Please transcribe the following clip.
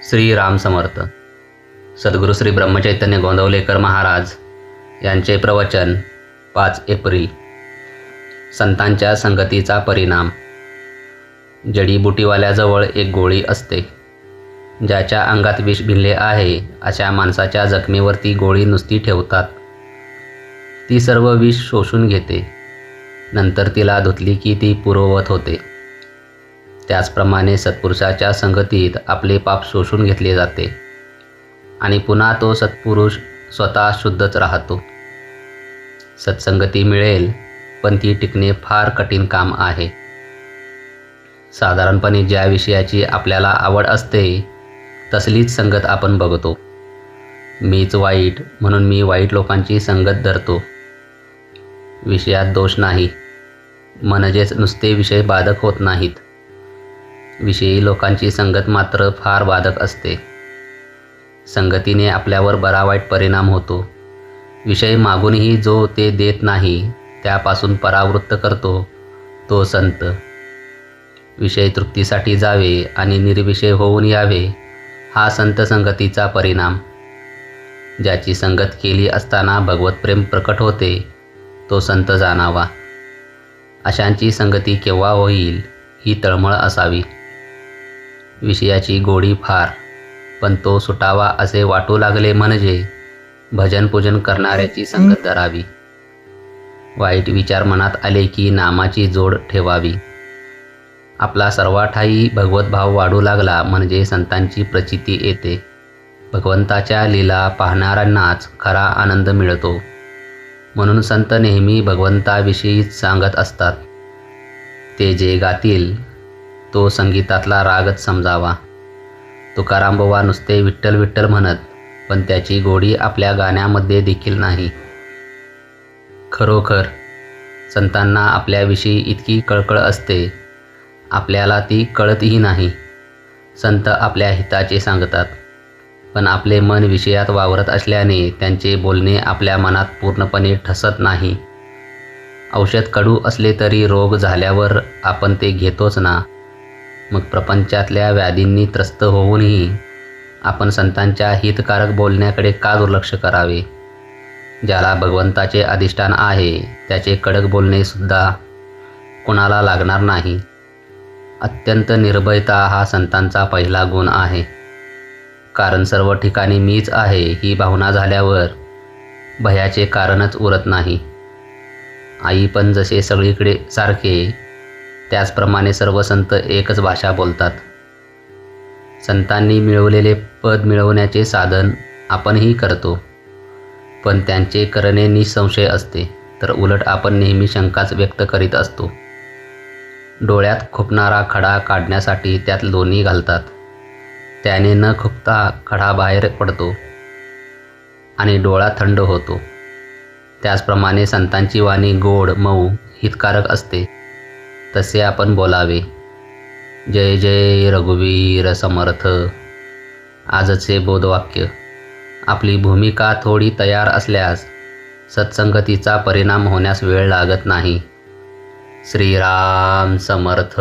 श्री राम समर्थ. सद्गुरू श्री ब्रह्मचैतन्य गोंदवलेकर महाराज यांचे प्रवचन 5 एप्रिल. संतांच्या संगतीचा परिणाम. जडीबुटीवाल्याजवळ एक गोळी असते. ज्याच्या अंगात विष भिनले आहे अशा माणसाच्या जखमेवर ती गोळी नुसती ठेवतात. ती सर्व विष शोषून घेते. नंतर तिला धुतली की ती पूर्ववत होते. त्याचप्रमाणे सत्पुरुषाच्या संगतीत आपले पाप शोषून घेतले जाते आणि पुन्हा तो सत्पुरुष स्वतः शुद्धच राहतो. सत्संगती मिळेल, पण ती टिकणे फार कठीण काम आहे. साधारणपणे ज्या विषयाची आपल्याला आवड असते तसलीच संगत आपण बघतो. मीच वाईट म्हणून मी वाईट लोकांची संगत धरतो. विषयात दोष नाही, म्हणजेच नुसते विषय बाधक होत नाहीत. विषयी लोकांची संगत मात्र फार बाधक असते. संगतीने आपल्यावर बरा वाईट परिणाम होतो. विषय मागूनही जो ते देत नाही त्यापासून परावृत्त करतो तो संत. विषय तृप्तीसाठी जावे आणि निर्विषय होऊन यावे हा संत संगतीचा परिणाम. ज्याची संगत केली असताना भगवतप्रेम प्रकट होते तो संत जाणावा. अशांची संगती केव्हा होईल ही तळमळ असावी. विषयाची गोडी फार, पण तो सुटावा असे वाटू लागले म्हणजे भजन पूजन करणाऱ्याची संगत धरावी. वाईट विचार मनात आले की नामाची जोड ठेवावी. आपला सर्वाठायी भगवत भाव वाढू लागला म्हणजे संतांची प्रचिती येते. भगवंताच्या लीला पाहणाऱ्यांनाच खरा आनंद मिळतो. म्हणून संत नेहमी भगवंताविषयीच सांगत असतात. ते जे गातील तो संगीतातला रागच समजावा. तुकाराम बुवा नुसते विठ्ठल विठ्ठल म्हणत, पण त्याची गोडी आपल्या गाण्यामध्ये देखील नाही. खरोखर संतांना आपल्याविषयी इतकी कळकळ असते, आपल्याला ती कळतही नाही. संत आपल्या हिताचे सांगतात, पण आपले मन विषयात वावरत असल्याने त्यांचे बोलणे आपल्या मनात पूर्णपणे ठसत नाही. औषध कडू असले तरी रोग झाल्यावर आपण ते घेतोच ना. मग प्रपंचातल्या व्याधींनी त्रस्त होऊनही आपण संतांच्या हितकारक बोलण्याकडे का दुर्लक्ष करावे. ज्याला भगवंताचे अधिष्ठान आहे त्याचे कडक बोलणे सुद्धा कुणाला लागणार नाही. अत्यंत निर्भयता हा संतांचा पहिला गुण आहे. कारण सर्व ठिकाणी मीच आहे ही भावना झाल्यावर भयाचे कारणच उरत नाही. आई पण जसे सगळीकडे सारखे त्याचप्रमाणे सर्व संत एकच भाषा बोलतात. संतांनी मिळवलेले पद मिळवण्याचे साधन आपणही करतो, पण त्यांचे करणे निसंशय असते, तर उलट आपण नेहमी शंकाच व्यक्त करीत असतो. डोळ्यात खुपणारा खडा काढण्यासाठी त्यात लोणी घालतात. त्याने न खुपता खडा बाहेर पडतो आणि डोळा थंड होतो. त्याचप्रमाणे संतांची वाणी गोड मऊ हितकारक असते. तसे आपण बोलावे. जय जय रघुवीर समर्थ आजचे बोधवाक्य. आपली भूमिका थोडी तयार असल्यास सत्संगतीचा परिणाम होण्यास वेळ लागत नाही. श्रीराम समर्थ.